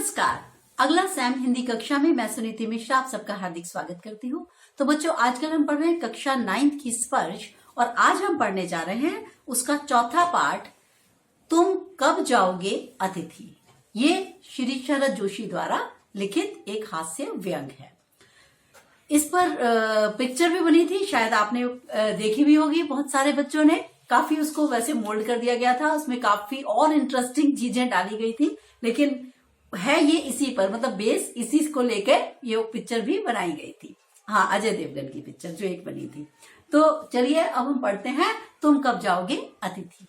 नमस्कार। अगला सैम हिंदी कक्षा में मैं सुनीति मिश्रा आप सबका हार्दिक स्वागत करती हूँ। तो बच्चों, आजकल हम पढ़ रहे हैं कक्षा 9th की स्पर्श और आज हम पढ़ने जा रहे हैं उसका चौथा पाठ, तुम कब जाओगे अतिथि। ये श्री शरद जोशी द्वारा लिखित एक हास्य व्यंग है। इस पर पिक्चर भी बनी थी, शायद आपने देखी भी होगी। बहुत सारे बच्चों ने काफी उसको वैसे मोल्ड कर दिया गया था, उसमें काफी और इंटरेस्टिंग चीजें डाली गई थी, लेकिन है ये इसी पर, मतलब बेस इसी को लेकर ये पिक्चर भी बनाई गई थी। हाँ, अजय देवगन की पिक्चर जो एक बनी थी। तो चलिए अब हम पढ़ते हैं, तुम कब जाओगे अतिथि।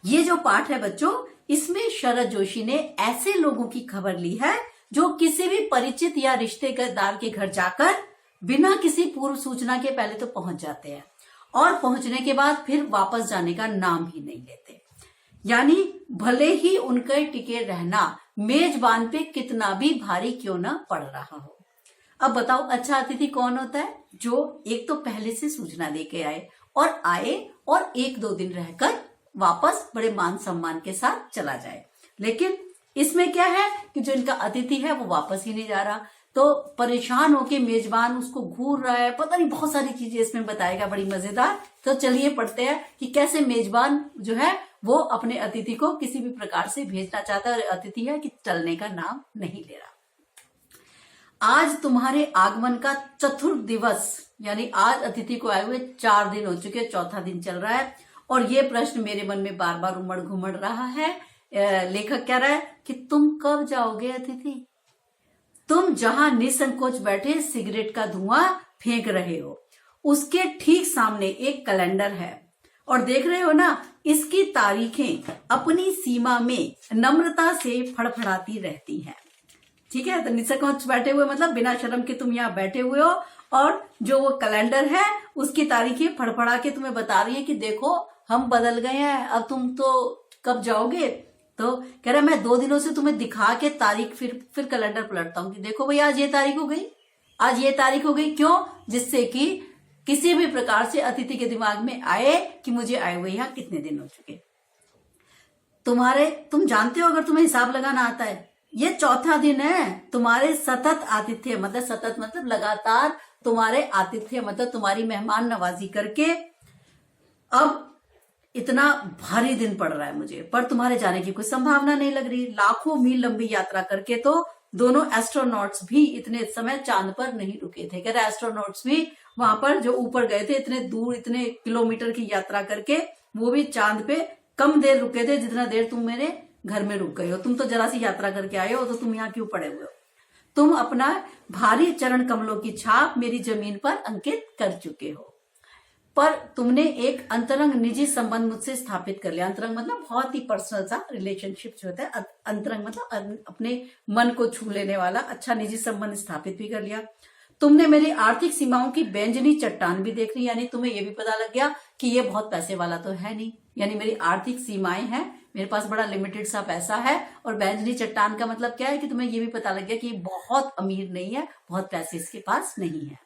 ये जो पाठ है बच्चों, इसमें शरद जोशी ने ऐसे लोगों की खबर ली है जो किसी भी परिचित या रिश्तेदार के घर जाकर बिना किसी पूर्व सूचना के पहले तो पहुंच जाते हैं और पहुंचने के बाद फिर वापस जाने का नाम ही नहीं लेते। यानी भले ही उनके टिके रहना मेजबान पे कितना भी भारी क्यों ना पड़ रहा हो। अब बताओ, अच्छा अतिथि कौन होता है? जो एक तो पहले से सूचना देके आए और 1-2 दिन रहकर वापस बड़े मान सम्मान के साथ चला जाए। लेकिन इसमें क्या है कि जो इनका अतिथि है वो वापस ही नहीं जा रहा, तो परेशान होके मेजबान उसको घूर रहा है, पता नहीं बहुत सारी चीजें इसमें बताएगा, बड़ी मजेदार। तो चलिए पढ़ते हैं कि कैसे मेजबान जो है वो अपने अतिथि को किसी भी प्रकार से भेजना चाहता है और अतिथि है कि चलने का नाम नहीं ले रहा। आज तुम्हारे आगमन का चतुर्थ दिवस, यानी आज अतिथि को आए हुए 4 दिन हो चुके, चौथा दिन चल रहा है और ये प्रश्न मेरे मन में बार बार उमड़ घुमड़ रहा है। लेखक कह रहा है कि तुम कब जाओगे अतिथि। तुम जहां निसंकोच बैठे सिगरेट का धुआं फेंक रहे हो, उसके ठीक सामने एक कैलेंडर है और देख रहे हो ना, इसकी तारीखें अपनी सीमा में नम्रता से फड़फड़ाती रहती हैं। ठीक है, तो निसंकोच बैठे हुए मतलब बिना शर्म के तुम यहाँ बैठे हुए हो और जो वो कैलेंडर है उसकी तारीखें फड़फड़ा के तुम्हें बता रही है कि देखो हम बदल गए हैं, अब तुम तो कब जाओगे। तो कह रहा है मैं 2 दिनों से तुम्हें दिखा के तारीख फिर कैलेंडर पलटता हूं कि देखो भाई आज ये तारीख हो गई, आज ये तारीख हो गई। क्यों? जिससे कि किसी भी प्रकार से अतिथि के दिमाग में आए कि मुझे आए हुए यहाँ कितने दिन हो चुके। तुम जानते हो, अगर तुम्हें हिसाब लगाना आता है, ये चौथा दिन है तुम्हारे सतत आतिथ्य, मतलब सतत मतलब लगातार तुम्हारे आतिथ्य मतलब तुम्हारी मेहमान नवाजी करके अब इतना भारी दिन पड़ रहा है मुझे, पर तुम्हारे जाने की कोई संभावना नहीं लग रही। लाखों मील लंबी यात्रा करके तो दोनों एस्ट्रोनॉट्स भी इतने समय चांद पर नहीं रुके थे। कह रहे एस्ट्रोनॉट्स भी वहां पर जो ऊपर गए थे, इतने दूर, इतने किलोमीटर की यात्रा करके, वो भी चांद पे कम देर रुके थे जितना देर तुम मेरे घर में रुक गए हो। तुम तो जरा सी यात्रा करके आए हो, तो तुम यहाँ क्यों पड़े हुए हो? तुम अपना भारी चरण कमलों की छाप मेरी जमीन पर अंकित कर चुके हो, पर तुमने एक अंतरंग निजी संबंध मुझसे स्थापित कर लिया। अंतरंग मतलब बहुत ही पर्सनल सा रिलेशनशिप जो होता है, अंतरंग मतलब अपने मन को छू लेने वाला अच्छा निजी संबंध स्थापित भी कर लिया। तुमने मेरी आर्थिक सीमाओं की बेंजनी चट्टान भी देख ली, यानी तुम्हें यह भी पता लग गया कि ये बहुत पैसे वाला तो है नहीं, यानी मेरी आर्थिक सीमाएं हैं, मेरे पास बड़ा लिमिटेड सा पैसा है। और बेंजनी चट्टान का मतलब क्या है कि तुम्हें ये भी पता लग गया कि ये बहुत अमीर नहीं है, बहुत पैसे इसके पास नहीं है।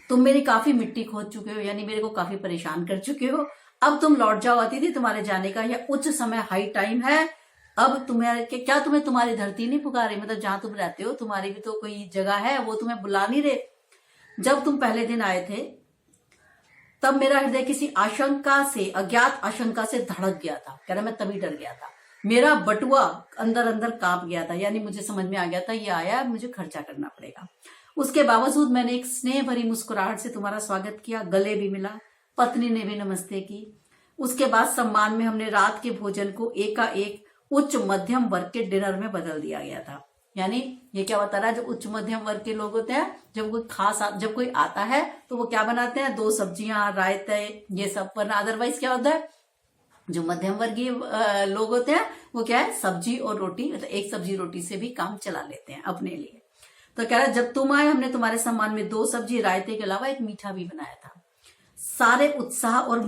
तुम मेरी काफी मिट्टी खोद चुके हो, यानी मेरे को काफी परेशान कर चुके हो। अब तुम लौट जाओ अतिथि, तुम्हारे जाने का यह उच्च समय, हाई टाइम है। अब तुम्हें तुम्हारी धरती नहीं पुकारे, मतलब जहां तुम रहते हो तुम्हारी भी तो कोई जगह है, वो तुम्हें बुला नहीं रहे। जब तुम पहले दिन आए थे तब मेरा हृदय किसी आशंका से, अज्ञात आशंका से धड़क गया था। कह रहा मैं तभी डर गया था, मेरा बटुआ अंदर अंदर कांप गया था, यानी मुझे समझ में आ गया था ये आया, मुझे खर्चा करना पड़ेगा। उसके बावजूद मैंने एक स्नेह भरी मुस्कुराहट से तुम्हारा स्वागत किया, गले भी मिला, पत्नी ने भी नमस्ते की। उसके बाद सम्मान में हमने रात के भोजन को एकाएक उच्च मध्यम वर्ग के डिनर में बदल दिया गया था। यानी ये क्या बता रहा है, जो उच्च मध्यम वर्ग के लोग होते हैं, जब कोई आता है तो वो क्या बनाते हैं, 2 सब्जियां, रायते, ये सब। वरना अदरवाइज क्या होता है, जो मध्यम वर्गीय लोग होते हैं वो क्या है, सब्जी और रोटी, मतलब एक सब्जी रोटी से भी काम चला लेते हैं अपने लिए। तो कह रहा है जब तुम आए हमने तुम्हारे सम्मान में 2 सब्जी, रायते के अलावा एक मीठा भी बनाया था। सारे उत्साह और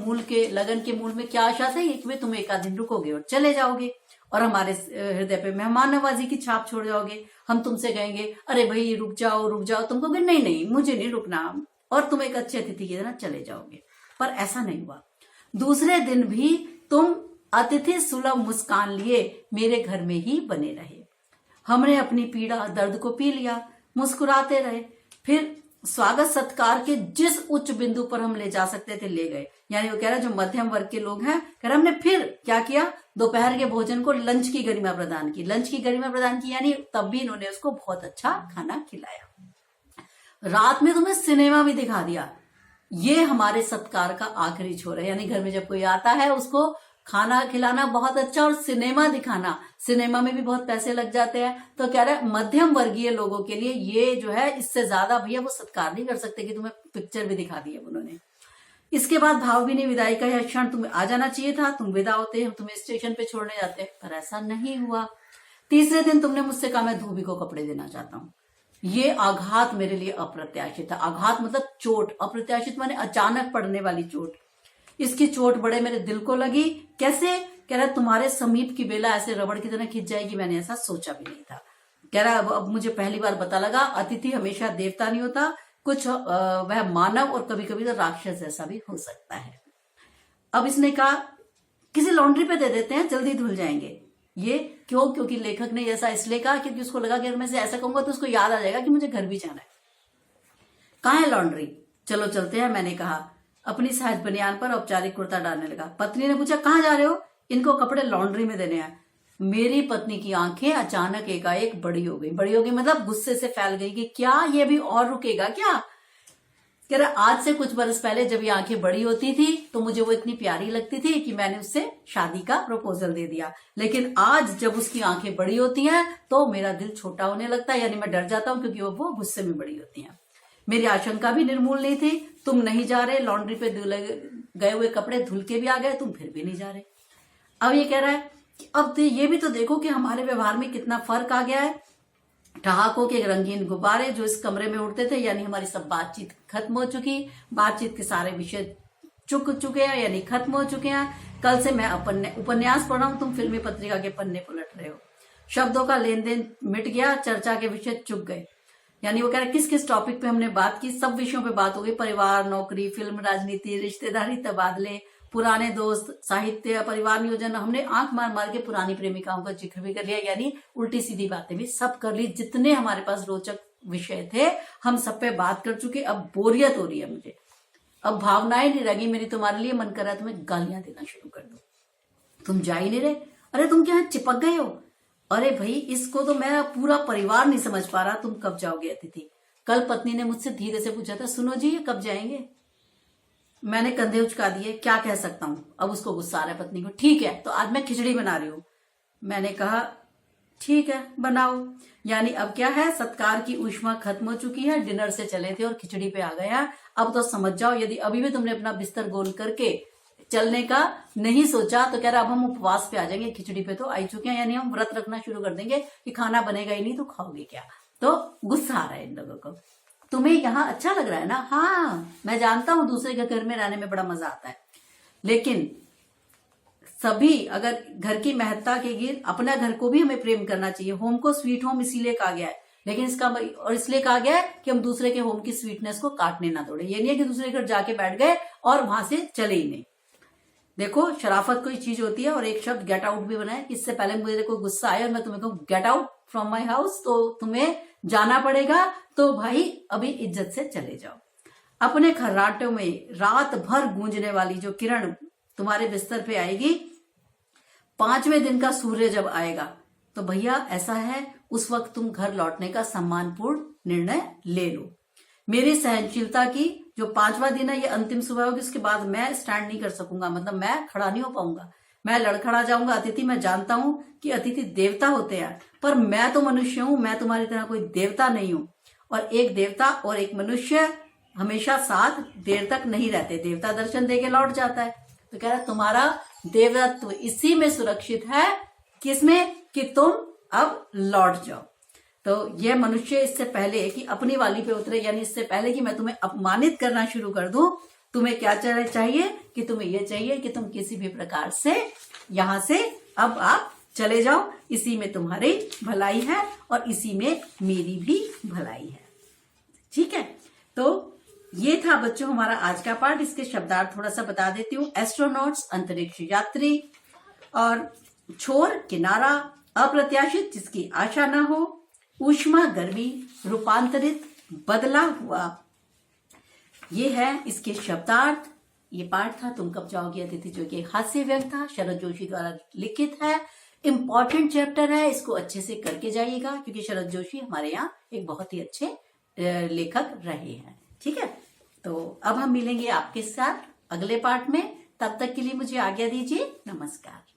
लगन के मूल में क्या आशा थी कि तुम 1 आध दिन रुकोगे और चले जाओगे और हमारे हृदय पे मेहमान नवाजी की छाप छोड़ जाओगे। हम तुमसे कहेंगे अरे भाई रुक जाओ, तुम कहोगे नहीं मुझे नहीं रुकना, और तुम एक अच्छे अतिथि की तरह चले जाओगे। पर ऐसा नहीं हुआ। दूसरे दिन भी तुम अतिथि सुलभ मुस्कान लिए मेरे घर में ही बने रहे। हमने अपनी पीड़ा दर्द को पी लिया, मुस्कुराते रहे, फिर स्वागत सत्कार के जिस उच्च बिंदु पर हम ले जा सकते थे ले गए। यानी वो कह रहा है जो मध्यम वर्ग के लोग हैं, कह रहा हमने फिर क्या किया, दोपहर के भोजन को लंच की गरिमा प्रदान की, लंच की गरिमा प्रदान की, यानी तब भी इन्होंने उसको बहुत अच्छा खाना खिलाया। रात में तुम्हें सिनेमा भी दिखा दिया। ये हमारे सत्कार का आखिरी छोर है। यानी घर में जब कोई आता है उसको खाना खिलाना बहुत अच्छा, और सिनेमा दिखाना, सिनेमा में भी बहुत पैसे लग जाते हैं। तो कह रहे मध्यम वर्गीय लोगों के लिए ये जो है, इससे ज्यादा भैया वो सत्कार नहीं कर सकते कि तुम्हें पिक्चर भी दिखा दी है उन्होंने। इसके बाद भावभीनी विदाई का यह क्षण तुम्हें आ जाना चाहिए था, तुम विदा होते, हम तुम्हें स्टेशन पे छोड़ने जाते, पर ऐसा नहीं हुआ। तीसरे दिन तुमने मुझसे कहा मैं धोबी को कपड़े देना चाहता हूँ। ये आघात मेरे लिए अप्रत्याशित था। आघात मतलब चोट, अप्रत्याशित माने अचानक पड़ने वाली चोट। इसकी चोट बड़े मेरे दिल को लगी। कैसे? कह रहा तुम्हारे समीप की बेला ऐसे रबड़ की तरह खिंच जाएगी, मैंने ऐसा सोचा भी नहीं था। कह रहा अब मुझे पहली बार पता लगा अतिथि हमेशा देवता नहीं होता, कुछ वह मानव और कभी कभी तो राक्षस जैसा भी हो सकता है। अब इसने कहा किसी लॉन्ड्री पे दे देते हैं, जल्दी धुल जाएंगे। ये क्यों? क्योंकि लेखक ने ऐसा इसलिए कहा क्योंकि उसको लगा कि अगर मैं से ऐसा कहूंगा तो उसको याद आ जाएगा कि मुझे घर भी जाना है। कहाँ है लॉन्ड्री? चलो चलते हैं, मैंने कहा अपनी सहज बनियान पर औपचारिक कुर्ता डालने लगा। पत्नी ने पूछा कहाँ जा रहे हो? इनको कपड़े लॉन्ड्री में देने हैं। मेरी पत्नी की आंखें अचानक एकाएक बड़ी हो गई। बड़ी हो गई मतलब गुस्से से फैल गई कि क्या ये भी और रुकेगा क्या? कह रहा आज से कुछ बरस पहले जब ये आंखें बड़ी होती थी तो मुझे वो इतनी प्यारी लगती थी कि मैंने उससे शादी का प्रपोजल दे दिया, लेकिन आज जब उसकी आंखें बड़ी होती हैं तो मेरा दिल छोटा होने लगता है, यानी मैं डर जाता हूं क्योंकि वो गुस्से में बड़ी होती हैं। मेरी आशंका भी निर्मूल नहीं थी। तुम नहीं जा रहे, लॉन्ड्री पे गए हुए कपड़े धुल के भी आ गए, तुम फिर भी नहीं जा रहे। अब ये कह रहा है कि अब तो ये भी तो देखो कि हमारे व्यवहार में कितना फर्क आ गया है। ठहाकों के रंगीन गुब्बारे जो इस कमरे में उड़ते थे, यानी हमारी सब बातचीत खत्म हो चुकी, बातचीत के सारे विषय चुक चुके हैं, यानी खत्म हो चुके हैं। कल से मैं उपन्यास पढ़ रहा हूं, तुम फिल्मी पत्रिका के पन्ने पलट रहे हो। शब्दों का लेन देन मिट गया, चर्चा के विषय चुक गए। यानी वो कह रहे किस किस टॉपिक पे हमने बात की, सब विषयों पे बात हो गई। परिवार, नौकरी, फिल्म, राजनीति, रिश्तेदारी, तबादले, पुराने दोस्त, साहित्य, परिवार नियोजन। हमने आंख मार मार के पुरानी प्रेमिकाओं का जिक्र भी कर लिया, यानी उल्टी सीधी बातें भी सब कर ली। जितने हमारे पास रोचक विषय थे हम सब पे बात कर चुके। अब बोरियत हो रही है मुझे, अब भावनाएं नहीं लगी मेरी तुम्हारे लिए। मन कर रहा है तुम्हें गालियां देना शुरू कर दो। तुम जा ही नहीं रहे। अरे तुम क्या चिपक गए हो? अरे भाई इसको तो मैं पूरा परिवार नहीं समझ पा रहा, तुम कब जाओगे अतिथि? कल पत्नी ने मुझसे धीरे से पूछा था, सुनो जी ये कब जाएंगे? मैंने कंधे उचका दिए, क्या कह सकता हूं। अब उसको गुस्सा आ रहा है पत्नी को। ठीक है तो आज मैं खिचड़ी बना रही हूं। मैंने कहा ठीक है बनाओ। यानी अब क्या है, सत्कार की ऊष्मा खत्म हो चुकी है, डिनर से चले थे और खिचड़ी पे आ गया। अब तो समझ जाओ, यदि अभी भी तुमने अपना बिस्तर गोल करके चलने का नहीं सोचा तो कह रहा अब हम उपवास पे आ जाएंगे, खिचड़ी पे तो आ ही चुके हैं, यानी हम व्रत रखना शुरू कर देंगे कि खाना बनेगा ही नहीं तो खाओगे क्या। तो गुस्सा आ रहा है इन लोगों को। तुम्हें यहाँ अच्छा लग रहा है ना? हाँ मैं जानता हूं दूसरे के घर में रहने में बड़ा मजा आता है, लेकिन सभी अगर घर की महत्ता के गिर अपना घर को भी हमें प्रेम करना चाहिए। होम को स्वीट होम इसीलिए कहा गया है, लेकिन इसका और इसलिए कहा गया है कि हम दूसरे के होम की स्वीटनेस को काटने ना तोड़े। ये नहीं है कि दूसरे घर जाके बैठ गए और वहां से चले ही नहीं। देखो शराफत कोई चीज होती है, और एक शब्द गेट आउट भी बना है। इससे पहले मुझे कोई गुस्सा आया और मैं तुम्हें कहूँ get out from my house तो तुम्हें जाना पड़ेगा, तो भाई अभी इज्जत से चले जाओ। अपने खर्राटों में रात भर गूंजने वाली जो किरण तुम्हारे बिस्तर पे आएगी, 5वें दिन का सूर्य जब आएगा तो भैया ऐसा है उस वक्त तुम घर लौटने का सम्मानपूर्ण निर्णय ले लो। मेरी सहनशीलता की जो 5वां दिन है ये अंतिम सुबह होगी, उसके बाद मैं स्टैंड नहीं कर सकूंगा, मतलब मैं खड़ा नहीं हो पाऊंगा, मैं लड़खड़ा जाऊंगा। अतिथि मैं जानता हूं कि अतिथि देवता होते हैं, पर मैं तो मनुष्य हूं, मैं तुम्हारी तरह कोई देवता नहीं हूं। और एक देवता और एक मनुष्य हमेशा साथ देर तक नहीं रहते, देवता दर्शन देके लौट जाता है। तो कह रहा है तुम्हारा देवत्व इसी में सुरक्षित है, किसमें? कि तुम अब लौट जाओ। तो यह मनुष्य इससे पहले कि अपनी वाली पे उतरे, यानी इससे पहले कि मैं तुम्हें अपमानित करना शुरू कर दूं, तुम्हें क्या चाहिए कि तुम्हें यह चाहिए कि तुम किसी भी प्रकार से यहां से अब आप चले जाओ। इसी में तुम्हारी भलाई है और इसी में मेरी भी भलाई है। ठीक है, तो ये था बच्चों हमारा आज का पाठ। इसके शब्दार्थ थोड़ा सा बता देती हूँ। एस्ट्रोनॉट्स अंतरिक्ष यात्री, और छोर किनारा, अप्रत्याशित जिसकी आशा न हो, ऊष्मा गर्मी, रूपांतरित बदला हुआ। ये है इसके शब्दार्थ। ये पाठ था तुम कब जाओगी अतिथि, जो कि हास्य व्यंग था, शरद जोशी द्वारा लिखित है। इंपॉर्टेंट चैप्टर है, इसको अच्छे से करके जाइएगा, क्योंकि शरद जोशी हमारे यहाँ एक बहुत ही अच्छे लेखक रहे हैं। ठीक है, तो अब हम मिलेंगे आपके साथ अगले पार्ट में। तब तक के लिए मुझे आज्ञा दीजिए। नमस्कार।